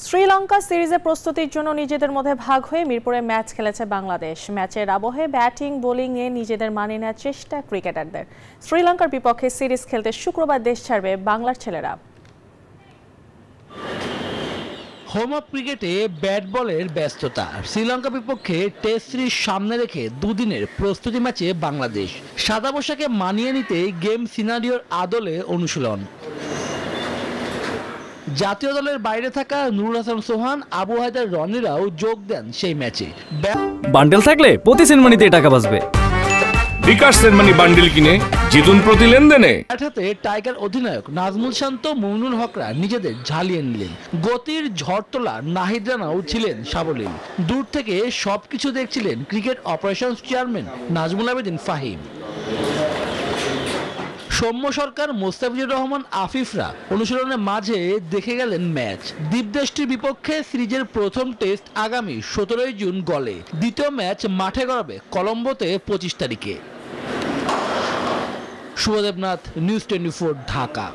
শ্রীলঙ্কা সিরিজে প্রস্তুতির জন্য নিজেদের মধ্যে ভাগ হয়ে মিরপুরে ম্যাচ খেলেছে বাংলাদেশ। ম্যাচের আবহে ব্যাটিং বোলিংয়ে নিজেদের মানিয়ে নেওয়ার চেষ্টা ক্রিকেটারদের। শ্রীলঙ্কার বিপক্ষে সিরিজ খেলতে শুক্রবার দেশ ছাড়বে বাংলার ছেলেরা। হোম অফ ক্রিকেটে ব্যাট বলের ব্যস্ততা। শ্রীলঙ্কা বিপক্ষে টেস্ট সিরিজ সামনে রেখে দুদিনের প্রস্তুতি ম্যাচে বাংলাদেশ। সাদা পোশাকে মানিয়ে নিতে গেম সিনারিওর আদলে অনুশীলন। জাতীয় দলের বাইরে থাকা নুরুল হাসান সোহান, আবু হায়দার রনিরাও যোগ দেন সেই ম্যাচে। বান্ডেল থাকলে প্রতি সেনমানিতে টাকা বাঁচবে। বিকাশ সেনমানি বান্ডেল কিনে জিতুন প্রতি লেনদেনে। ব্যাট হাতে টাইগার অধিনায়ক নাজমুল শান্ত, মুমিনুল হকরা নিজেদের ঝালিয়ে নিলেন। গতির ঝড় তোলা নাহিদ রানাও ছিলেন সাবলীল। দূর থেকে সবকিছু দেখছিলেন cricket operations chairman Nazmul Abedin Fahim. Soumya Sarkar, Mustafizur Rahman, আফিফরা অনুশীলনের মাঝে দেখে গেলেন ম্যাচ। দ্বীপদেশটির বিপক্ষে সিরিজের প্রথম টেস্ট আগামী 17 জুন গলে। দ্বিতীয় ম্যাচ মাঠে গড়াবে কলম্বোতে 25 তারিখে। শুভদেবনাথ, নিউজ 24, ঢাকা।